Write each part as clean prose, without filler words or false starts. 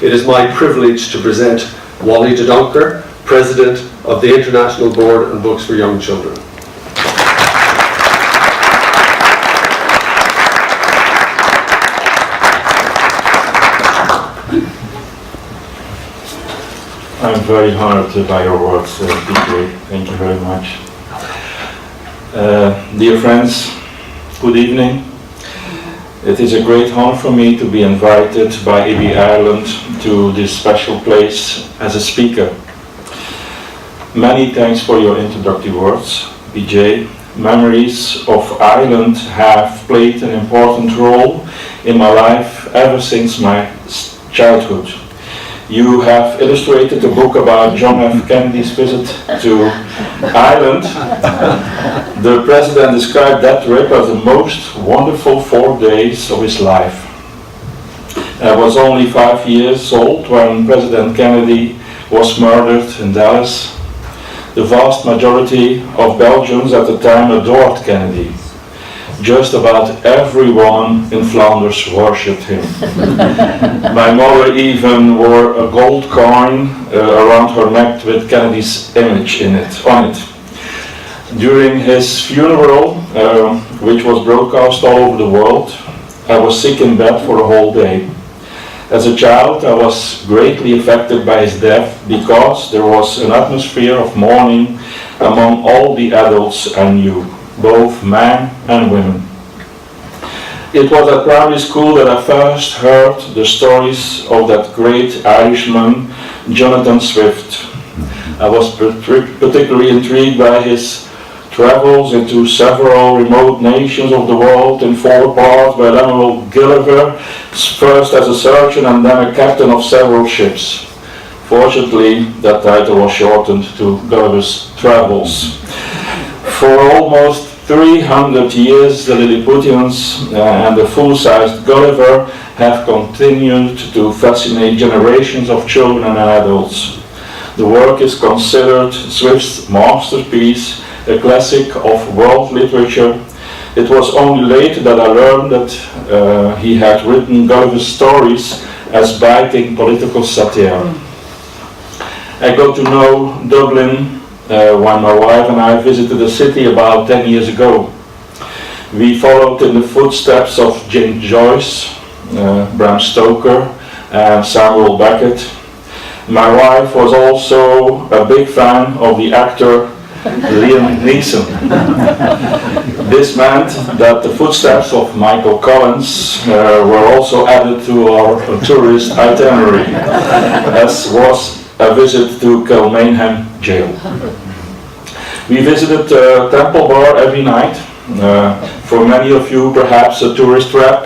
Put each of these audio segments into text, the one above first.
it is my privilege to present Walle De Doncker, President of the International Board on Books for Young Children. I'm very honored by your words, DJ. Thank you very much. Dear friends, good evening. It is a great honor for me to be invited by Ibby Ireland to this special place as a speaker. Many thanks for your introductory words, BJ. Memories of Ireland have played an important role in my life ever since my childhood. You have illustrated a book about John F. Kennedy's visit to Ireland. The president described that trip as the most wonderful 4 days of his life. I was only 5 years old when President Kennedy was murdered in Dallas. The vast majority of Belgians at the time adored Kennedy. Just about everyone in Flanders worshipped him. My mother even wore a gold coin around her neck with Kennedy's image on it. During his funeral, which was broadcast all over the world, I was sick in bed for a whole day. As a child, I was greatly affected by his death because there was an atmosphere of mourning among all the adults I knew, both men and women. It was at primary school that I first heard the stories of that great Irishman, Jonathan Swift. I was particularly intrigued by his travels into several remote nations of the world in 4 parts by Lemuel Gulliver, first as a surgeon and then a captain of several ships. Fortunately, that title was shortened to Gulliver's Travels. For almost 300 years, the Lilliputians and the full-sized Gulliver have continued to fascinate generations of children and adults. The work is considered Swift's masterpiece, a classic of world literature. It was only later that I learned that he had written Gulliver's stories as biting political satire. I got to know Dublin when my wife and I visited the city about 10 years ago. We followed in the footsteps of James Joyce, Bram Stoker, and Samuel Beckett. My wife was also a big fan of the actor Liam Neeson. This meant that the footsteps of Michael Collins were also added to our tourist itinerary, as was a visit to Kilmainham jail. We visited Temple Bar every night. For many of you, perhaps a tourist trap,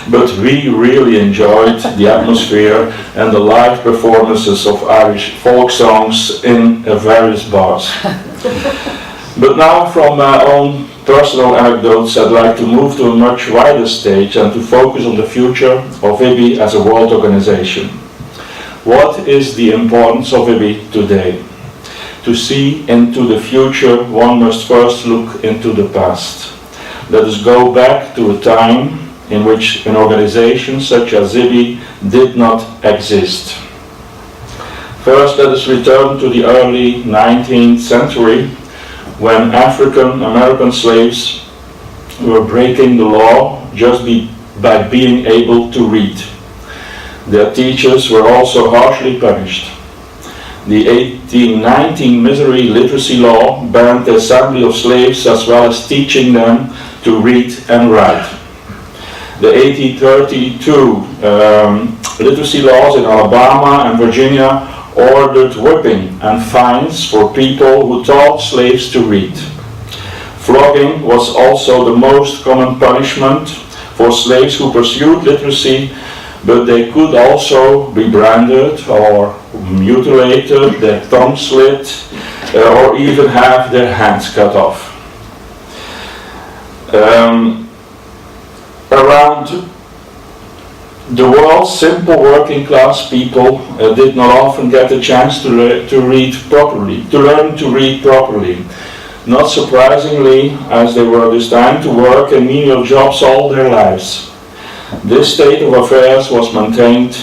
but we really enjoyed the atmosphere and the live performances of Irish folk songs in various bars. But now, from my own personal anecdotes, I'd like to move to a much wider stage and to focus on the future of Ibby as a world organization. What is the importance of Ibby today? To see into the future, one must first look into the past. Let us go back to a time in which an organization such as Ibby did not exist. First, let us return to the early 19th century, when African American slaves were breaking the law just by being able to read. Their teachers were also harshly punished. The 1819 Missouri Literacy Law banned the assembly of slaves as well as teaching them to read and write. The 1832 literacy laws in Alabama and Virginia ordered whipping and fines for people who taught slaves to read. Flogging was also the most common punishment for slaves who pursued literacy, but they could also be branded or mutilated, their thumb slit, or even have their hands cut off. Around the world, simple working class people did not often get the chance to learn to read properly. Not surprisingly, as they were destined to work in menial jobs all their lives. This state of affairs was maintained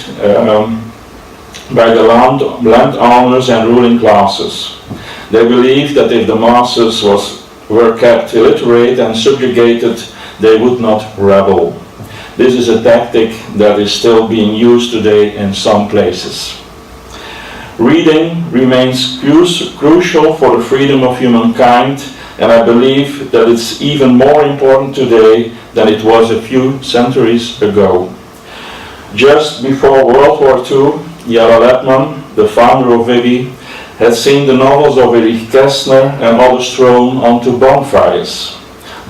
by the landowners and ruling classes. They believed that if the masses were kept illiterate and subjugated, they would not rebel. This is a tactic that is still being used today in some places. Reading remains crucial for the freedom of humankind, and I believe that it's even more important today than it was a few centuries ago. Just before World War II, Jelle Ledman, the founder of Ibby, had seen the novels of Erich Kästner and others thrown onto bonfires.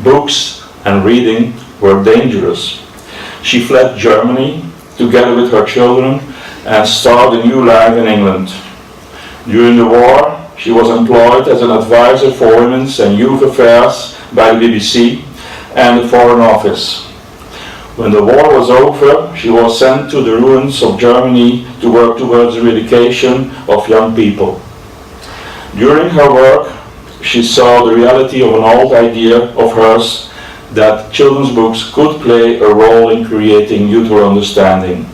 Books and reading were dangerous. She fled Germany together with her children and started a new life in England. During the war, she was employed as an advisor for women's and youth affairs by the BBC and the Foreign Office. When the war was over, she was sent to the ruins of Germany to work towards the eradication of young people. During her work, she saw the reality of an old idea of hers that children's books could play a role in creating mutual understanding.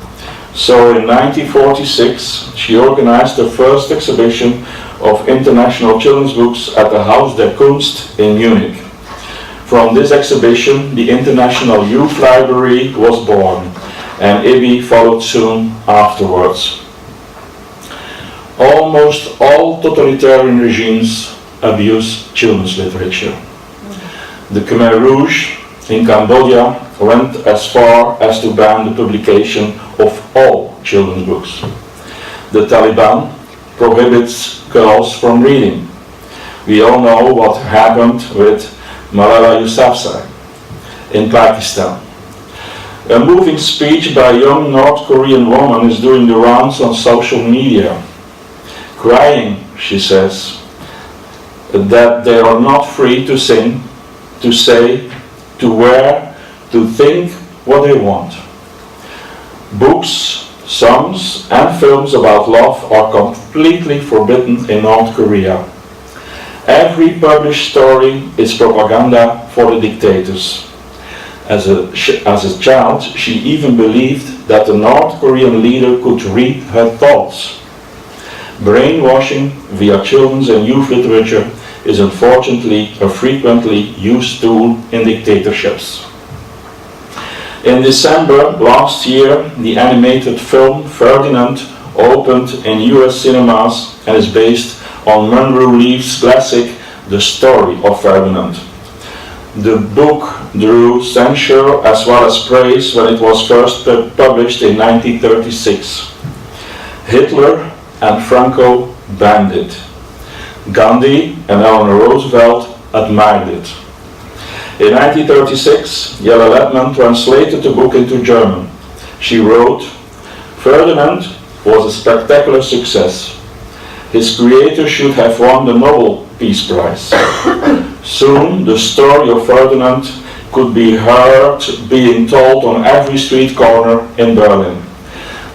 So in 1946, she organized the first exhibition of international children's books at the Haus der Kunst in Munich. From this exhibition, the International Youth Library was born, and Ibby followed soon afterwards. Almost all totalitarian regimes abuse children's literature. The Khmer Rouge in Cambodia went as far as to ban the publication of all children's books. The Taliban prohibits girls from reading. We all know what happened with Malala Yousafzai in Pakistan. A moving speech by a young North Korean woman is doing the rounds on social media. Crying, she says, that they are not free to sing, to say, to wear, to think what they want. Books, songs, and films about love are completely forbidden in North Korea. Every published story is propaganda for the dictators. As a child, she even believed that the North Korean leader could read her thoughts. Brainwashing via children's and youth literature is unfortunately a frequently used tool in dictatorships. In December last year, the animated film Ferdinand opened in US cinemas and is based on Munro Leaf's classic The Story of Ferdinand. The book drew censure as well as praise when it was first published in 1936. Hitler and Franco banned it. Gandhi and Eleanor Roosevelt admired it. In 1936, Jelle Ledman translated the book into German. She wrote, "Ferdinand was a spectacular success. His creator should have won the Nobel Peace Prize. Soon, the story of Ferdinand could be heard being told on every street corner in Berlin.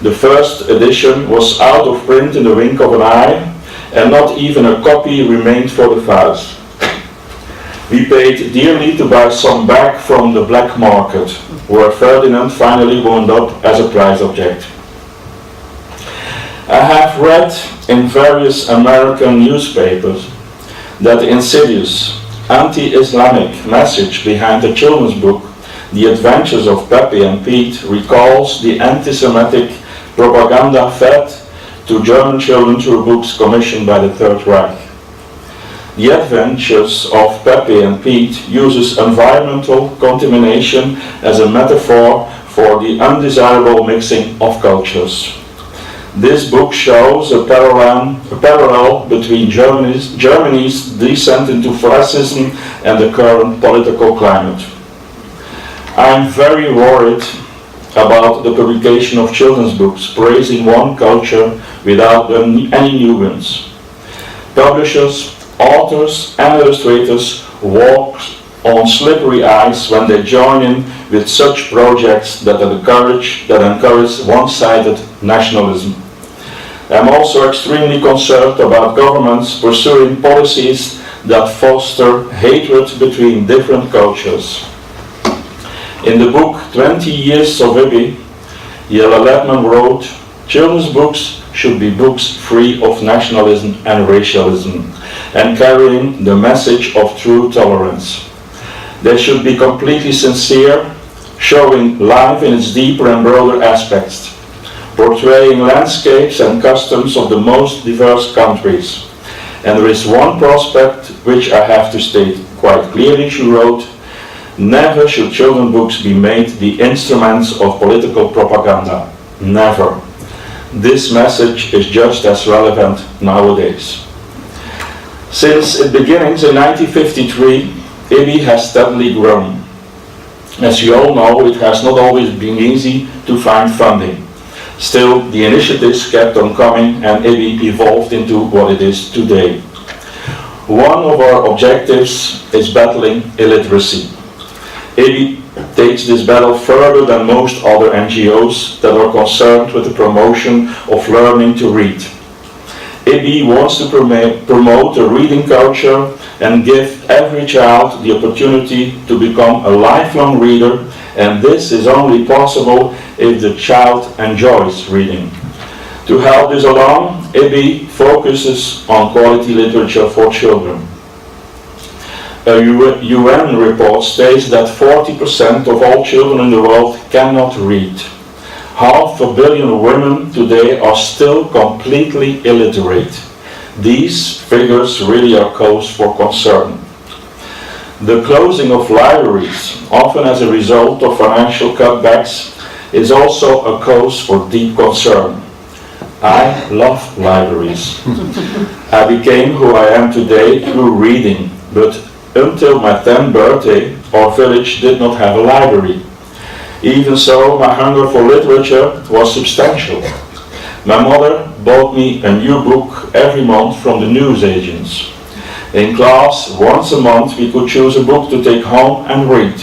The first edition was out of print in the wink of an eye, and not even a copy remained for the files. We paid dearly to buy some back from the black market, where Ferdinand finally wound up as a prize object." I have read in various American newspapers that the insidious anti-Islamic message behind the children's book, The Adventures of Pepe and Pete, recalls the anti-Semitic propaganda fed to German children through books commissioned by the Third Reich. The Adventures of Pepe and Pete uses environmental contamination as a metaphor for the undesirable mixing of cultures. This book shows a parallel between Germany's descent into fascism and the current political climate. I'm very worried about the publication of children's books praising one culture without any nuance. Publishers, authors, and illustrators walk on slippery ice when they join in with such projects that encourage one-sided nationalism. I'm also extremely concerned about governments pursuing policies that foster hatred between different cultures. In the book 20 Years of Ibby, Jelle Ledman wrote, "Children's books should be books free of nationalism and racialism and carrying the message of true tolerance. They should be completely sincere, showing life in its deeper and broader aspects, portraying landscapes and customs of the most diverse countries. And there is one prospect which I have to state quite clearly," she wrote, "never should children's books be made the instruments of political propaganda. Never. This message is just as relevant nowadays." Since its beginnings in 1953, Ibby has steadily grown. As you all know, it has not always been easy to find funding. Still, the initiatives kept on coming and Ibby evolved into what it is today. One of our objectives is battling illiteracy. Ibby takes this battle further than most other NGOs that are concerned with the promotion of learning to read. Ibby wants to promote a reading culture and give every child the opportunity to become a lifelong reader, and this is only possible if the child enjoys reading. To help this along, Ibby focuses on quality literature for children. A UN report states that 40% of all children in the world cannot read. 500 million women today are still completely illiterate. These figures really are cause for concern. The closing of libraries, often as a result of financial cutbacks, is also a cause for deep concern. I love libraries. I became who I am today through reading, but until my 10th birthday, our village did not have a library. Even so, my hunger for literature was substantial. My mother bought me a new book every month from the newsagents. In class, once a month, we could choose a book to take home and read.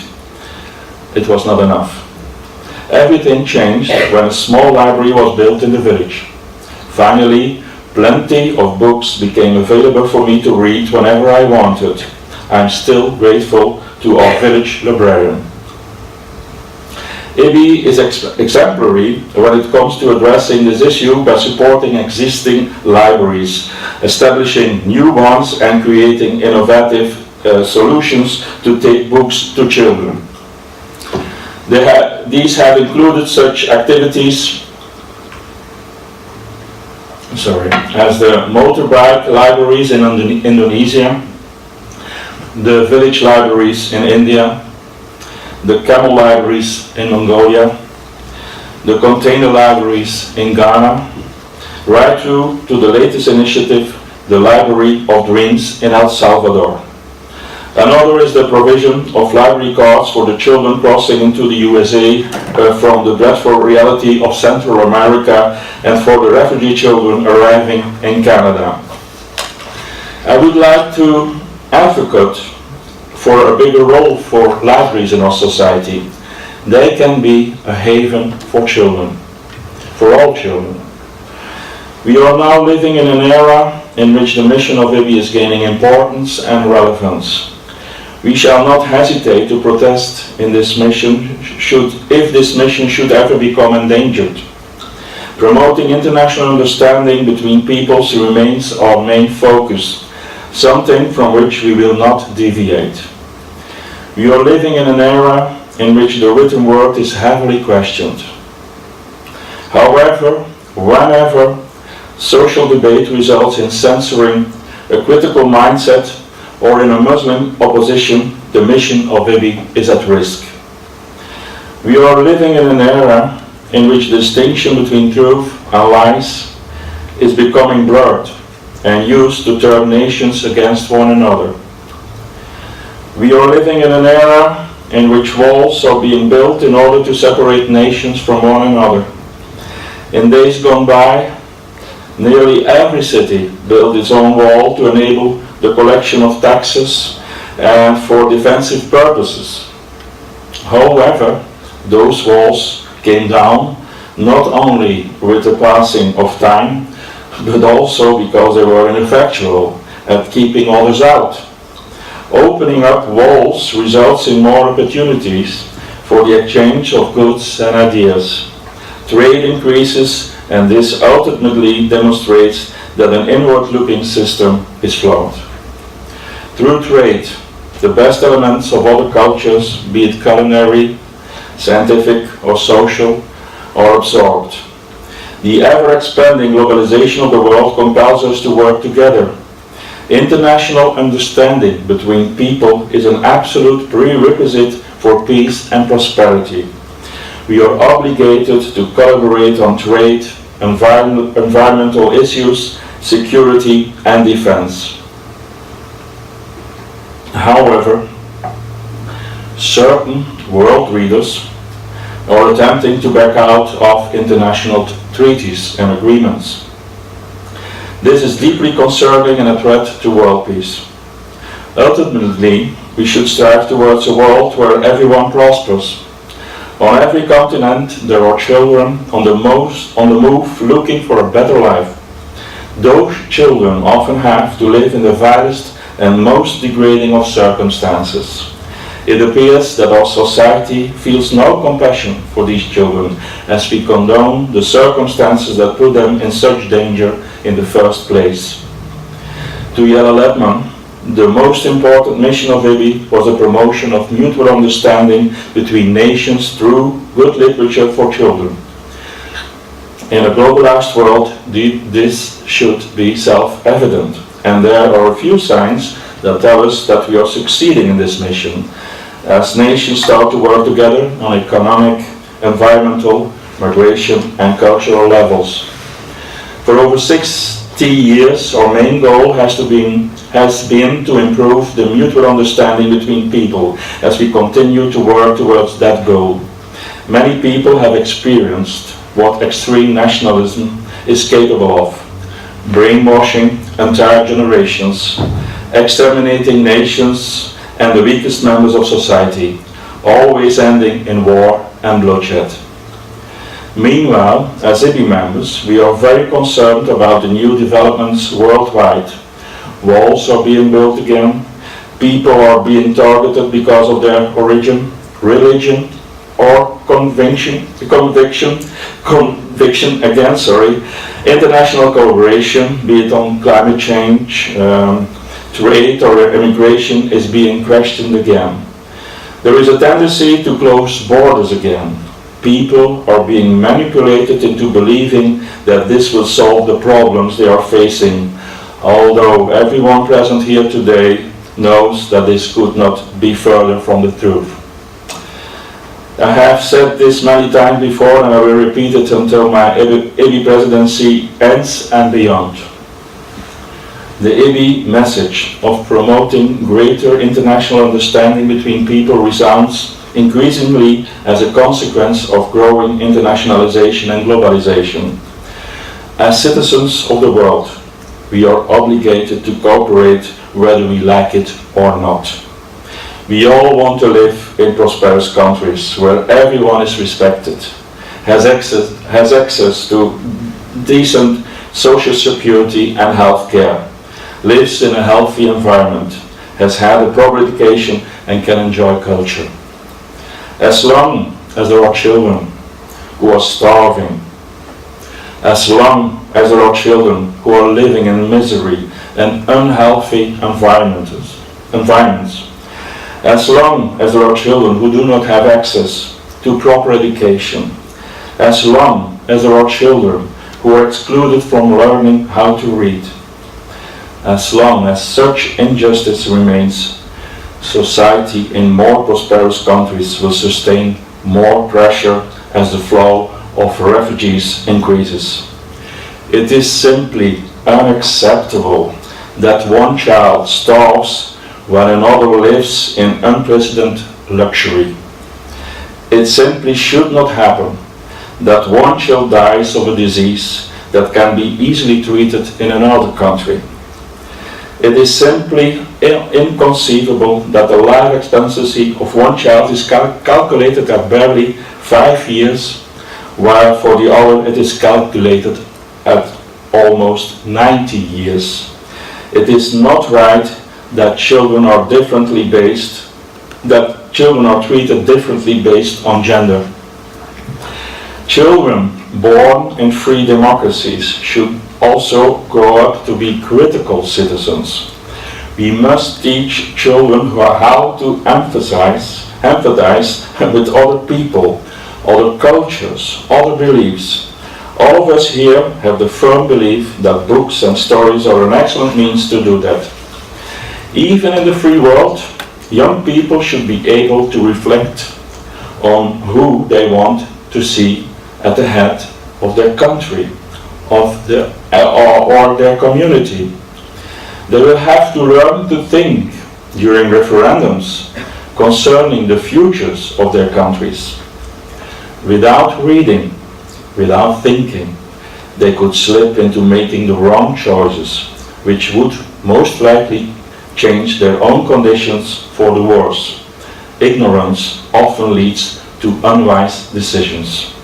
It was not enough. Everything changed when a small library was built in the village. Finally, plenty of books became available for me to read whenever I wanted. I'm still grateful to our village librarian. Ibby is exemplary when it comes to addressing this issue by supporting existing libraries, establishing new ones and creating innovative solutions to take books to children. These have included such activities as the motorbike libraries in Indonesia, the village libraries in India, the camel libraries in Mongolia, the container libraries in Ghana, right through to the latest initiative, the Library of Dreams in El Salvador. Another is the provision of library cards for the children crossing into the USA from the dreadful reality of Central America and for the refugee children arriving in Canada. I would like to advocate for a bigger role for libraries in our society. They can be a haven for children, for all children. We are now living in an era in which the mission of Ibby is gaining importance and relevance. We shall not hesitate to protest in this mission if this mission should ever become endangered. Promoting international understanding between peoples remains our main focus, something from which we will not deviate. We are living in an era in which the written word is heavily questioned. However, whenever social debate results in censoring a critical mindset or in a Muslim opposition, the mission of Ibby is at risk. We are living in an era in which the distinction between truth and lies is becoming blurred and used to turn nations against one another. We are living in an era in which walls are being built in order to separate nations from one another. In days gone by, nearly every city built its own wall to enable the collection of taxes and for defensive purposes. However, those walls came down not only with the passing of time, but also because they were ineffectual at keeping others out. Opening up walls results in more opportunities for the exchange of goods and ideas. Trade increases, and this ultimately demonstrates that an inward-looking system is flawed. Through trade, the best elements of other cultures, be it culinary, scientific or social, are absorbed. The ever-expanding globalization of the world compels us to work together. International understanding between people is an absolute prerequisite for peace and prosperity. We are obligated to collaborate on trade, environmental issues, security and defense. However, certain world leaders are attempting to back out of international treaties and agreements. This is deeply concerning and a threat to world peace. Ultimately, we should strive towards a world where everyone prospers. On every continent, there are children on the move looking for a better life. Those children often have to live in the vilest and most degrading of circumstances. It appears that our society feels no compassion for these children, as we condone the circumstances that put them in such danger in the first place. To Jelle Ledman, the most important mission of Ibby was the promotion of mutual understanding between nations through good literature for children. In a globalized world, this should be self-evident, and there are a few signs that tell us that we are succeeding in this mission, as nations start to work together on economic, environmental, migration and cultural levels. For over 60 years, our main goal has been to improve the mutual understanding between people as we continue to work towards that goal. Many people have experienced what extreme nationalism is capable of, brainwashing entire generations, exterminating nations and the weakest members of society, always ending in war and bloodshed. Meanwhile, as Ibby members, we are very concerned about the new developments worldwide. Walls are being built again, people are being targeted because of their origin, religion, or conviction against international collaboration, be it on climate change, trade or immigration, is being questioned again. There is a tendency to close borders again. People are being manipulated into believing that this will solve the problems they are facing, although everyone present here today knows that this could not be further from the truth. I have said this many times before, and I will repeat it until my Ibby presidency ends and beyond. The Ibby message of promoting greater international understanding between people resounds increasingly as a consequence of growing internationalization and globalization. As citizens of the world, we are obligated to cooperate whether we like it or not. We all want to live in prosperous countries where everyone is respected, has access to decent social security and health care, lives in a healthy environment, has had a proper education and can enjoy culture. As long as there are children who are starving, as long as there are children who are living in misery and unhealthy environments, as long as there are children who do not have access to proper education, as long as there are children who are excluded from learning how to read, as long as such injustice remains, society in more prosperous countries will sustain more pressure as the flow of refugees increases. It is simply unacceptable that one child starves when another lives in unprecedented luxury. It simply should not happen that one child dies of a disease that can be easily treated in another country. It is simply inconceivable that the life expectancy of one child is calculated at barely 5 years, while for the other it is calculated at almost 90 years. It is not right that children are differently based that children are treated differently based on gender. Children born in free democracies should also grow up to be critical citizens. We must teach children how to empathize with other people, other cultures, other beliefs. All of us here have the firm belief that books and stories are an excellent means to do that. Even in the free world, young people should be able to reflect on who they want to see at the head of their country, or their community. They will have to learn to think during referendums concerning the futures of their countries. Without reading, without thinking, they could slip into making the wrong choices, which would most likely change their own conditions for the worse. Ignorance often leads to unwise decisions.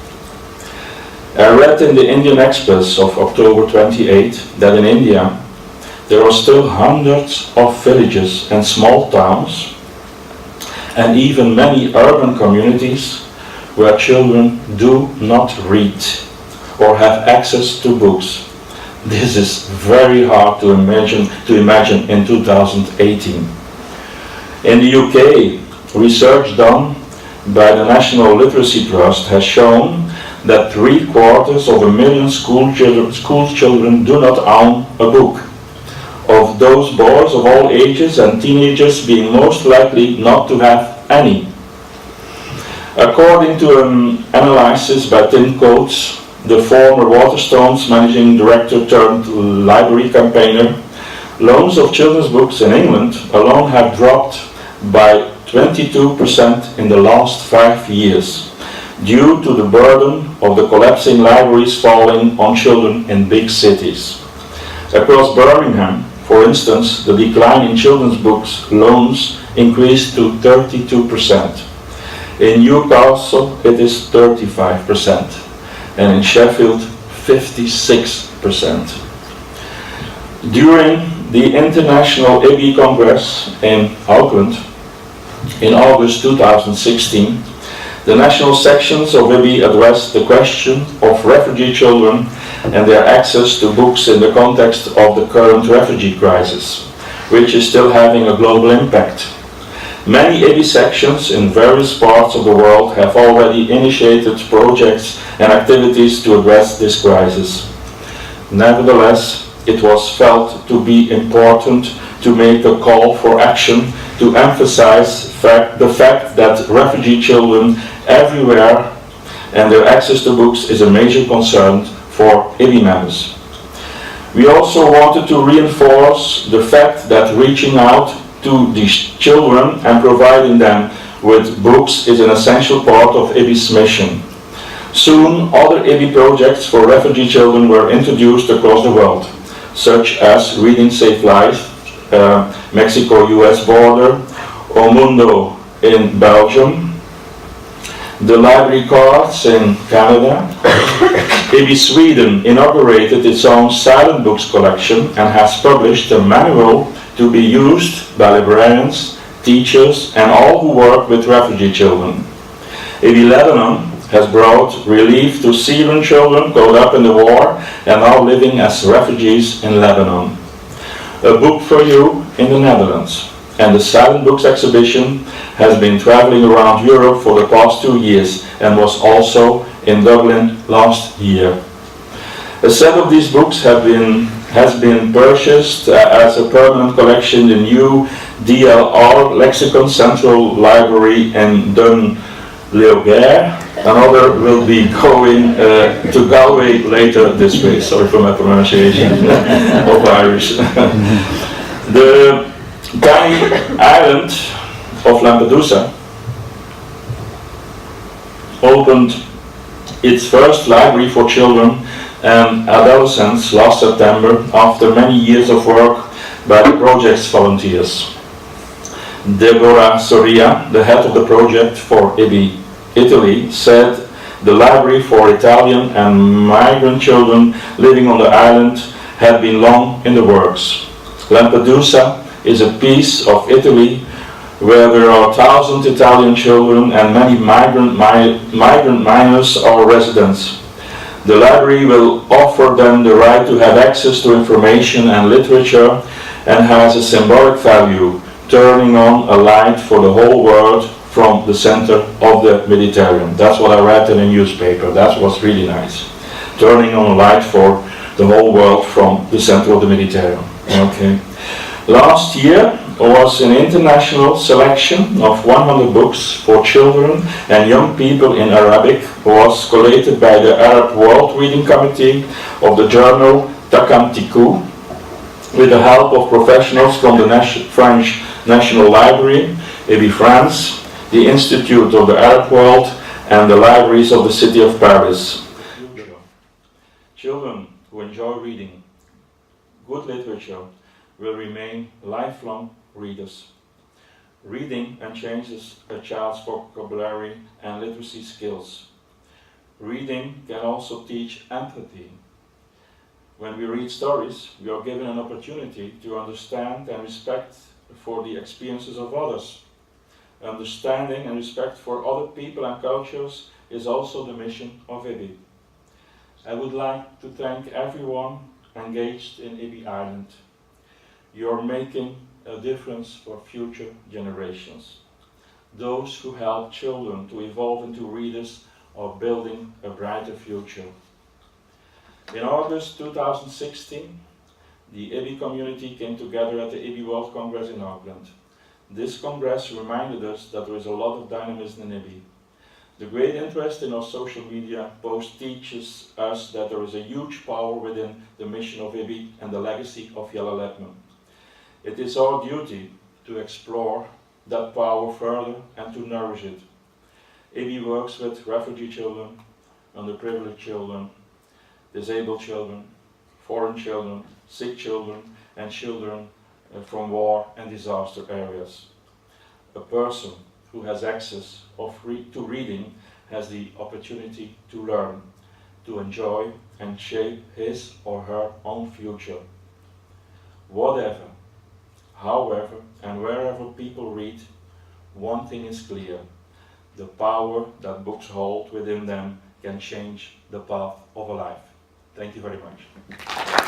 I read in the Indian Express of October 28 that in India there are still hundreds of villages and small towns, and even many urban communities where children do not read or have access to books. This is very hard to imagine in 2018. In the UK, research done by the National Literacy Trust has shown that 750,000 school children do not own a book. Of those boys of all ages and teenagers being most likely not to have any. According to an analysis by Tim Coates, the former Waterstones managing director turned library campaigner, loans of children's books in England alone have dropped by 22% in the last 5 years, due to the burden of the collapsing libraries falling on children in big cities. Across Birmingham, for instance, the decline in children's books loans increased to 32%. In Newcastle, it is 35%, and in Sheffield, 56%. During the International Ibby Congress in Auckland, in August 2016, the national sections of Ibby addressed the question of refugee children and their access to books in the context of the current refugee crisis, which is still having a global impact. Many Ibby sections in various parts of the world have already initiated projects and activities to address this crisis. Nevertheless, it was felt to be important to make a call for action to emphasize the fact that refugee children everywhere and their access to books is a major concern for Ibby members. We also wanted to reinforce the fact that reaching out to these children and providing them with books is an essential part of Ibby's mission. Soon, other Ibby projects for refugee children were introduced across the world, such as Reading Save Life, Mexico-US border, O Mundo in Belgium, the library cards in Canada. Ibby Sweden inaugurated its own silent books collection and has published a manual to be used by librarians, teachers and all who work with refugee children. Ibby Lebanon has brought relief to Syrian children caught up in the war and now living as refugees in Lebanon. A book for you in the Netherlands. And the Silent Books exhibition has been traveling around Europe for the past 2 years and was also in Dublin last year. A set of these books has been purchased as a permanent collection in the new DLR Lexicon Central Library in Dun-Leoghaire. Another will be going to Galway later this week. Sorry for my pronunciation of Irish. The tiny island of Lampedusa opened its first library for children and adolescents last September after many years of work by the project's volunteers. Deborah Soria, the head of the project for Ibby Italy, said the library for Italian and migrant children living on the island had been long in the works. Lampedusa is a piece of Italy where there are 1,000 Italian children and many migrant minors or residents. The library will offer them the right to have access to information and literature and has a symbolic value, turning on a light for the whole world from the center of the Mediterranean. That's what I read in a newspaper. That was really nice. Turning on a light for the whole world from the center of the Mediterranean. Okay. Last year was an international selection of 100 books for children and young people in Arabic, was collated by the Arab World Reading Committee of the journal Takam Tiku, with the help of professionals from the French National Library, Ibby France, the Institute of the Arab World, and the libraries of the city of Paris. Children who enjoy reading good literature will remain lifelong readers. Reading changes a child's vocabulary and literacy skills. Reading can also teach empathy. When we read stories, we are given an opportunity to understand and respect for the experiences of others. Understanding and respect for other people and cultures is also the mission of Ibby. I would like to thank everyone engaged in Ibby Ireland. You are making a difference for future generations. Those who help children to evolve into readers are building a brighter future. In August 2016, the Ibby community came together at the Ibby World Congress in Auckland. This Congress reminded us that there is a lot of dynamism in Ibby. The great interest in our social media post teaches us that there is a huge power within the mission of Ibby and the legacy of Jelle Ledman. It is our duty to explore that power further and to nourish it. Ibby works with refugee children, underprivileged children, disabled children, foreign children, sick children, and children from war and disaster areas. A person who has access to reading has the opportunity to learn, to enjoy and shape his or her own future. Whatever, however, and wherever people read, one thing is clear: the power that books hold within them can change the path of a life. Thank you very much.